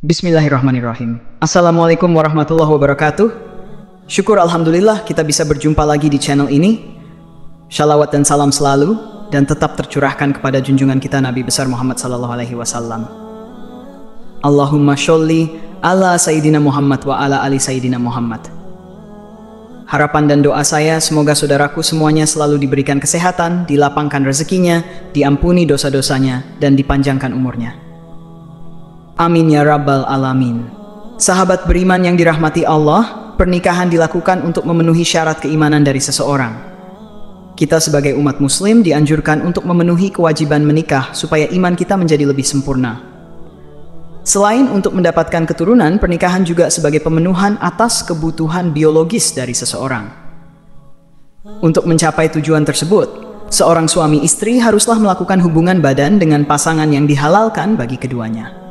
Bismillahirrahmanirrahim. Assalamualaikum warahmatullahi wabarakatuh. Syukur alhamdulillah kita bisa berjumpa lagi di channel ini. Shalawat dan salam selalu dan tetap tercurahkan kepada junjungan kita Nabi besar Muhammad sallallahu alaihi wasallam. Allahumma sholli ala Sayyidina Muhammad wa ala ali Sayyidina Muhammad. Harapan dan doa saya semoga saudaraku semuanya selalu diberikan kesehatan, dilapangkan rezekinya, diampuni dosa-dosanya, dan dipanjangkan umurnya. Amin ya rabbal alamin. Sahabat beriman yang dirahmati Allah, pernikahan dilakukan untuk memenuhi syarat keimanan dari seseorang. Kita sebagai umat muslim dianjurkan untuk memenuhi kewajiban menikah supaya iman kita menjadi lebih sempurna. Selain untuk mendapatkan keturunan, pernikahan juga sebagai pemenuhan atas kebutuhan biologis dari seseorang. Untuk mencapai tujuan tersebut, seorang suami istri haruslah melakukan hubungan badan dengan pasangan yang dihalalkan bagi keduanya.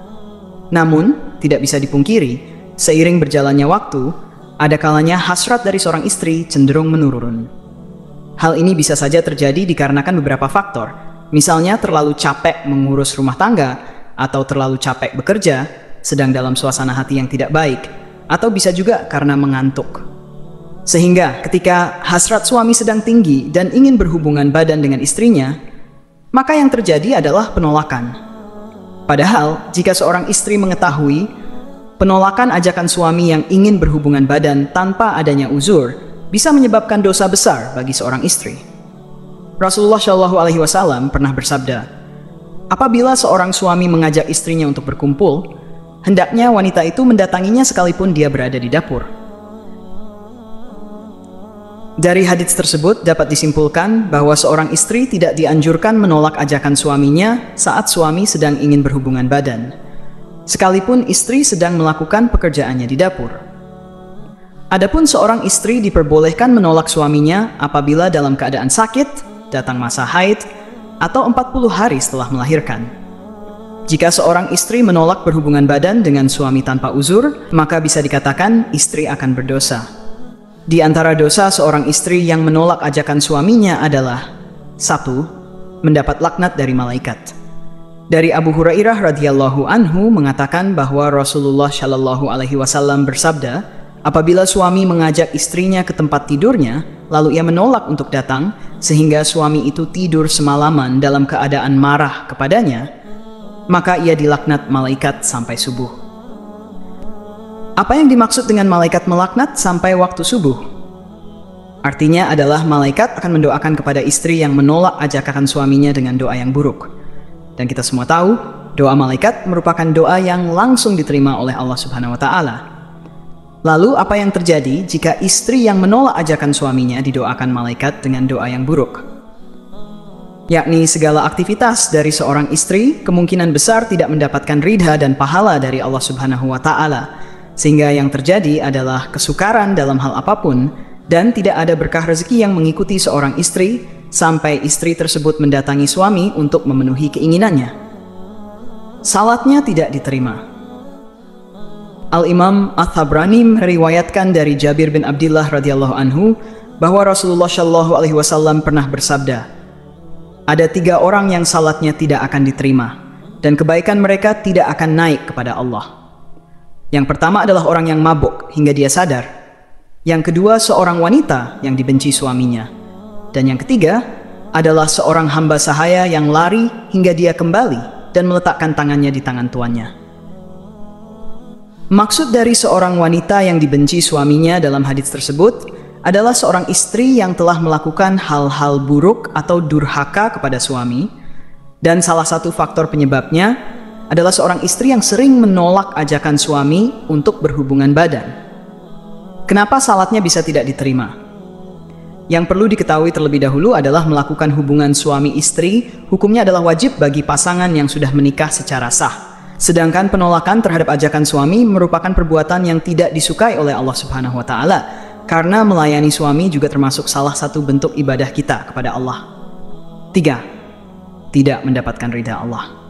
Namun, tidak bisa dipungkiri, seiring berjalannya waktu, ada kalanya hasrat dari seorang istri cenderung menurun. Hal ini bisa saja terjadi dikarenakan beberapa faktor, misalnya terlalu capek mengurus rumah tangga, atau terlalu capek bekerja, sedang dalam suasana hati yang tidak baik, atau bisa juga karena mengantuk. Sehingga ketika hasrat suami sedang tinggi dan ingin berhubungan badan dengan istrinya, maka yang terjadi adalah penolakan. Padahal, jika seorang istri mengetahui penolakan ajakan suami yang ingin berhubungan badan tanpa adanya uzur bisa menyebabkan dosa besar bagi seorang istri. Rasulullah Shallallahu Alaihi Wasallam pernah bersabda, apabila seorang suami mengajak istrinya untuk berkumpul, hendaknya wanita itu mendatanginya sekalipun dia berada di dapur. Dari hadits tersebut dapat disimpulkan bahwa seorang istri tidak dianjurkan menolak ajakan suaminya saat suami sedang ingin berhubungan badan, sekalipun istri sedang melakukan pekerjaannya di dapur. Adapun seorang istri diperbolehkan menolak suaminya apabila dalam keadaan sakit, datang masa haid, atau 40 hari setelah melahirkan. Jika seorang istri menolak berhubungan badan dengan suami tanpa uzur, maka bisa dikatakan istri akan berdosa. Di antara dosa seorang istri yang menolak ajakan suaminya adalah 1. Mendapat laknat dari malaikat. Dari Abu Hurairah radhiyallahu anhu mengatakan bahwa Rasulullah Shallallahu Alaihi Wasallam bersabda, apabila suami mengajak istrinya ke tempat tidurnya, lalu ia menolak untuk datang, sehingga suami itu tidur semalaman dalam keadaan marah kepadanya, maka ia dilaknat malaikat sampai subuh. Apa yang dimaksud dengan malaikat melaknat sampai waktu subuh? Artinya adalah malaikat akan mendoakan kepada istri yang menolak ajakan suaminya dengan doa yang buruk. Dan kita semua tahu, doa malaikat merupakan doa yang langsung diterima oleh Allah Subhanahu wa Ta'ala. Lalu apa yang terjadi jika istri yang menolak ajakan suaminya didoakan malaikat dengan doa yang buruk? Yakni segala aktivitas dari seorang istri kemungkinan besar tidak mendapatkan ridha dan pahala dari Allah Subhanahu wa Ta'ala. Sehingga yang terjadi adalah kesukaran dalam hal apapun dan tidak ada berkah rezeki yang mengikuti seorang istri sampai istri tersebut mendatangi suami untuk memenuhi keinginannya. Salatnya tidak diterima. Al-Imam At-Tabrani meriwayatkan dari Jabir bin Abdullah radhiyallahu anhu bahwa Rasulullah Shallallahu Alaihi Wasallam pernah bersabda, ada 3 orang yang salatnya tidak akan diterima dan kebaikan mereka tidak akan naik kepada Allah. Yang pertama adalah orang yang mabuk hingga dia sadar. Yang kedua seorang wanita yang dibenci suaminya. Dan yang ketiga adalah seorang hamba sahaya yang lari hingga dia kembali dan meletakkan tangannya di tangan tuannya. Maksud dari seorang wanita yang dibenci suaminya dalam hadits tersebut adalah seorang istri yang telah melakukan hal-hal buruk atau durhaka kepada suami, dan salah satu faktor penyebabnya adalah seorang istri yang sering menolak ajakan suami untuk berhubungan badan. Kenapa salatnya bisa tidak diterima? Yang perlu diketahui terlebih dahulu adalah melakukan hubungan suami istri, hukumnya adalah wajib bagi pasangan yang sudah menikah secara sah. Sedangkan penolakan terhadap ajakan suami merupakan perbuatan yang tidak disukai oleh Allah Subhanahu wa Ta'ala, karena melayani suami juga termasuk salah satu bentuk ibadah kita kepada Allah. 3. Tidak mendapatkan ridha Allah.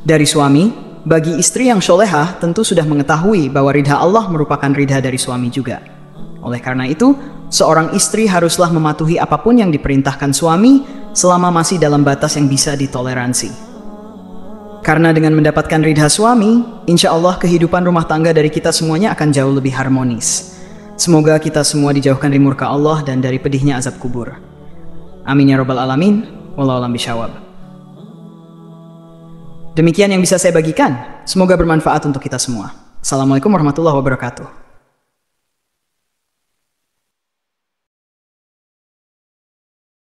Dari suami, bagi istri yang solehah tentu sudah mengetahui bahwa ridha Allah merupakan ridha dari suami juga. Oleh karena itu, seorang istri haruslah mematuhi apapun yang diperintahkan suami selama masih dalam batas yang bisa ditoleransi. Karena dengan mendapatkan ridha suami, insya Allah kehidupan rumah tangga dari kita semuanya akan jauh lebih harmonis. Semoga kita semua dijauhkan dari murka Allah dan dari pedihnya azab kubur. Amin ya rabbal alamin. Wallahu a'lam bishawab. Demikian yang bisa saya bagikan. Semoga bermanfaat untuk kita semua. Assalamualaikum warahmatullahi wabarakatuh.